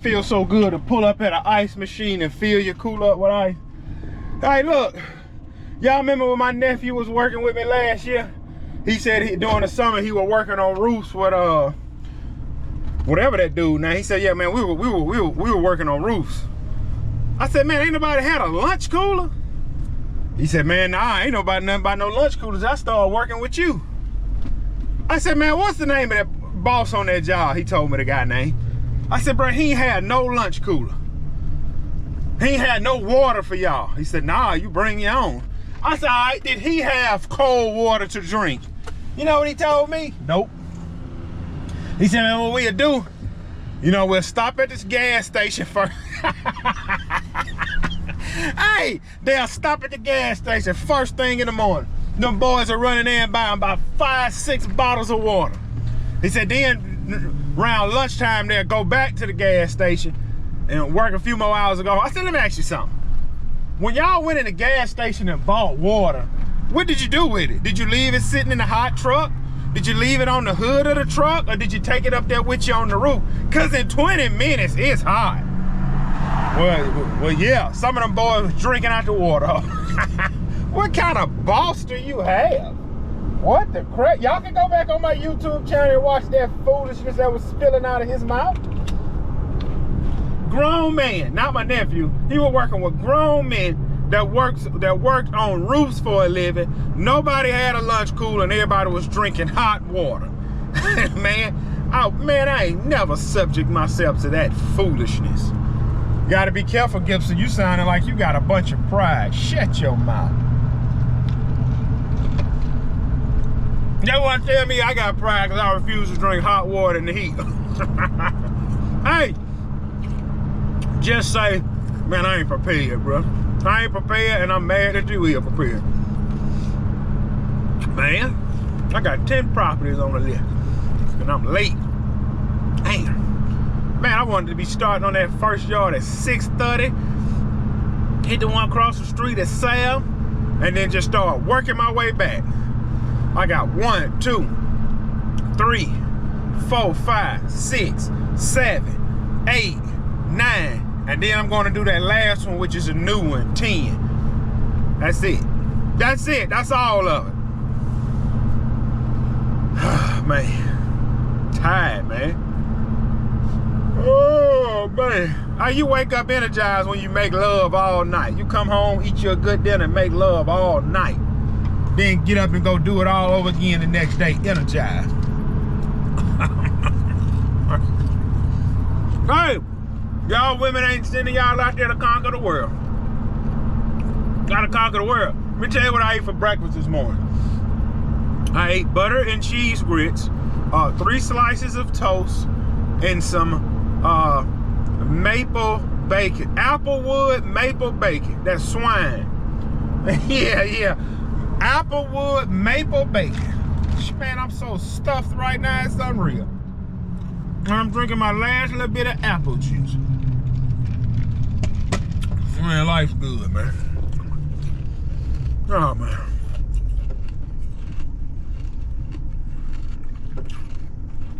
Feels so good to pull up at an ice machine and fill your cooler up with ice. Hey, look, y'all remember when my nephew was working with me last year? He said during the summer he was working on roofs with whatever that dude. Now he said, yeah, man, we were working on roofs. I said, man, ain't nobody had a lunch cooler? He said, man, nah, ain't nobody nothing about no lunch coolers. I started working with you. I said, man, what's the name of that boss on that job? He told me the guy name. I said, bro, he ain't had no lunch cooler. He ain't had no water for y'all. He said, nah, you bring your own. I said, all right, did he have cold water to drink? You know what he told me? Nope. He said, man, what we'll do, you know, we'll stop at this gas station first. Hey, they'll stop at the gas station first thing in the morning. Them boys are running in and buying about 5-6 bottles of water. He said, then around lunchtime, they'll go back to the gas station and work a few more hours ago. I said, let me ask you something. When y'all went in the gas station and bought water, what did you do with it? Did you leave it sitting in the hot truck? Did you leave it on the hood of the truck? Or did you take it up there with you on the roof? Because in 20 minutes, it's hot. Well, yeah, some of them boys was drinking out the water. What kind of boss do you have? What the crap? Y'all can go back on my YouTube channel and watch that foolishness that was spilling out of his mouth. Grown man, not my nephew. He was working with grown men that worked on roofs for a living. Nobody had a lunch cooler and everybody was drinking hot water. Man, I ain't never subject myself to that foolishness. Gotta be careful, Gibson. You sounding like you got a bunch of pride. Shut your mouth. They want to tell me I got pride because I refuse to drink hot water in the heat. Hey, just say, man, I ain't prepared, bro. I ain't prepared and I'm mad that you are prepared. Man, I got 10 properties on the list and I'm late. Damn. Man, I wanted to be starting on that first yard at 6:30. Hit the one across the street at 7, and then just start working my way back. I got 1, 2, 3, 4, 5, 6, 7, 8, 9. And then I'm going to do that last one, which is a new one, 10. That's it. That's it. That's all of it. Man. Tired, man. Oh, man. How you wake up energized when you make love all night? You come home, eat you a good dinner, and make love all night. Then get up and go do it all over again the next day, energized. Hey, y'all women ain't sending y'all out there to conquer the world. Gotta conquer the world. Let me tell you what I ate for breakfast this morning. I ate butter and cheese grits, 3 slices of toast, and some maple bacon. Applewood maple bacon. That's swine. yeah. Applewood maple bacon. Man, I'm so stuffed right now, it's unreal. I'm drinking my last little bit of apple juice. Man, life's good, man. Oh, man.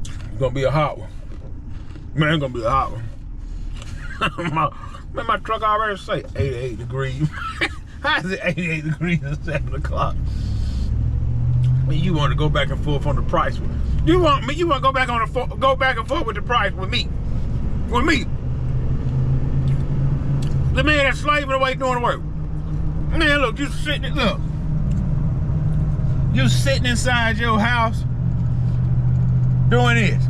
It's gonna be a hot one. Man, it's gonna be a hot one. my truck already say 88 degrees. How is it 88 degrees at 7 o'clock? You want to go back and forth on the price? You want to go back and forth with the price with me? With me? The man that's slaving away doing the work. Man, look, you sitting inside your house doing this.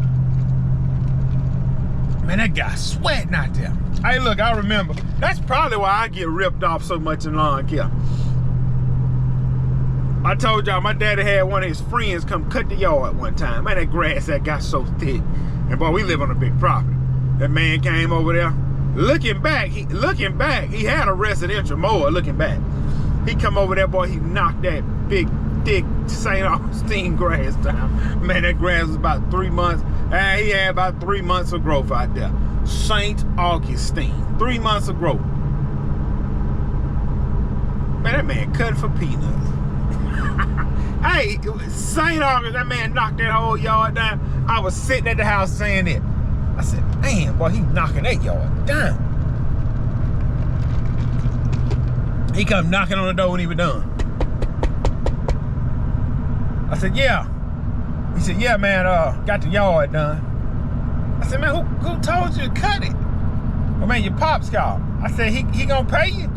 Man, that guy's sweating out there. Hey, look, I remember. That's probably why I get ripped off so much in lawn care. I told y'all my daddy had one of his friends come cut the yard one time. Man, that grass that got so thick. And boy, we live on a big property. That man came over there. Looking back, he had a residential mower looking back. He come over there, boy, he knocked that big, thick St. Augustine grass down. Man, that grass was about 3 months. He had about 3 months of growth out there. St. Augustine, 3 months of growth. Man, that man cut for peanuts. Hey, St. Augustine, that man knocked that whole yard down. I was sitting at the house saying it. I said, man, boy, he knocking that yard down. He come knocking on the door when he was done. I said, yeah. He said, yeah, man, got the yard done. I said, man, who told you to cut it? Well, man, your pops called. I said, he gonna pay you?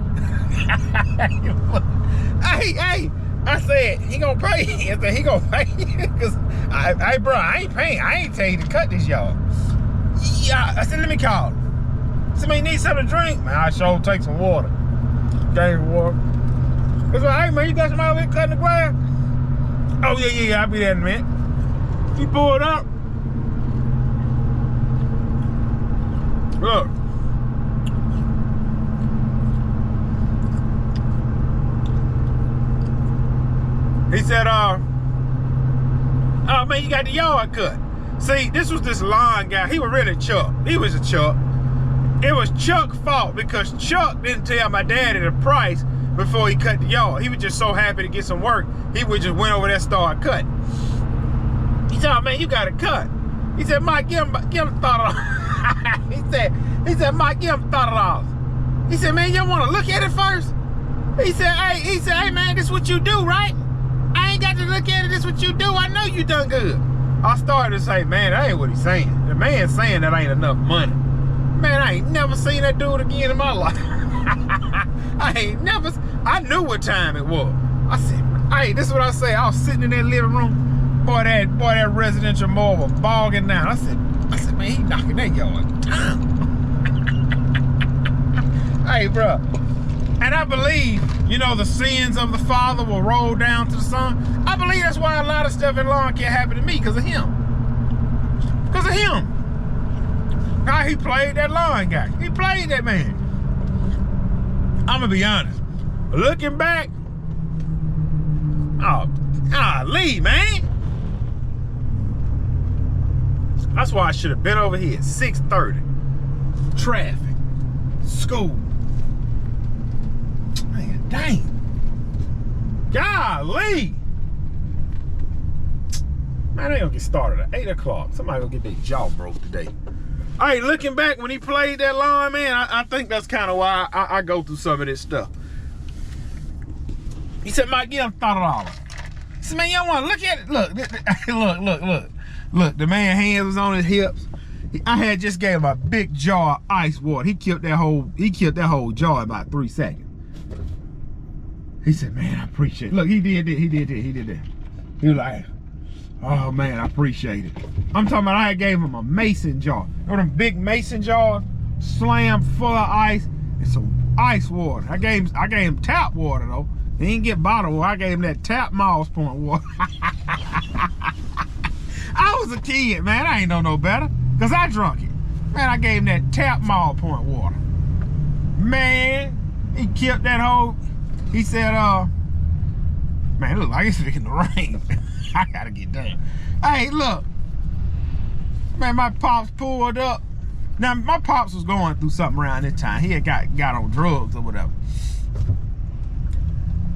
Hey, I said, he gonna pay you. I said, he gonna pay you? Because, hey, bro, I ain't paying. I ain't tell you to cut this yard. Yeah, I said, let me call him. I said, man, you need something to drink? Man, I sure take some water. Gave me water. I said, hey, man, you got somebody over here cutting the grass? Oh, yeah, I'll be there in a minute. He pulled up. Look. He said, oh, man, you got the yard cut. See, this was this lawn guy. He was really Chuck. He was a Chuck. It was Chuck's fault because Chuck didn't tell my daddy the price before he cut the yard. He was just so happy to get some work. He would just went over there and start cutting. He said, oh, man, you got to cut. He said, Mike, give him $30. he said, Mike, give him $30. He said, man, you want to look at it first? He said, hey, man, this what you do, right? I ain't got to look at it. This what you do. I know you done good. I started to say, man, that ain't what he's saying. The man saying that ain't enough money. Man, I ain't never seen that dude again in my life. I knew what time it was. I said, hey, this is what I say. I was sitting in that living room. Boy, that residential mall was bogging down. I said, man, he knocking that yard down. Hey, bro. And I believe, you know, the sins of the father will roll down to the son. I believe that's why a lot of stuff in lawn can't happen to me, because of him. Because of him. How he played that lawn guy. He played that man. I'm going to be honest. Looking back, Lee, man. That's why I should have been over here at 6:30. Traffic. School. Man, dang. Golly. Man, they gonna get started at 8 o'clock. Somebody gonna get their jaw broke today. Hey, looking back when he played that line, man, I think that's kind of why I go through some of this stuff. He said, Mike, give him $30. I said, man, y'all want to look at it? Look, Look, the man's hands was on his hips. I had just gave him a big jar of ice water. He killed that whole jar in about 3 seconds. He said, man, I appreciate it. Look, he did that. He was like, oh man, I appreciate it. I'm talking about I gave him a mason jar. One of them big mason jars, slammed full of ice and some ice water. I gave him tap water though. He didn't get bottled water. I gave him that tap Miles Point water. I was a kid, man. I ain't know no better. Cause I drunk it. Man, I gave him that tap Miles Point water. Man, he killed that whole. He said, man, it look like it's in the rain. I gotta get down. Hey, look. Man, my pops pulled up. Now, my pops was going through something around this time. He had got on drugs or whatever.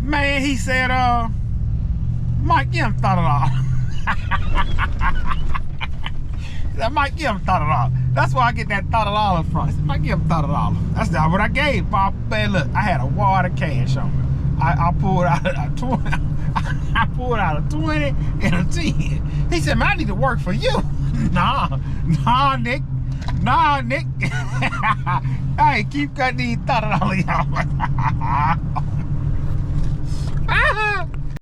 Man, he said, Mike, give him $30. He said, Mike, give him $30. That's where I get that $30 from. He said, Mike, give him $30. That's not what I gave, Pop. Man, look, I had a wad of cash on me. I pulled out a 20. I pulled out a 20 and a 10. He said, man, I need to work for you. Nah, Nick. Hey, keep cutting these $30 y'all.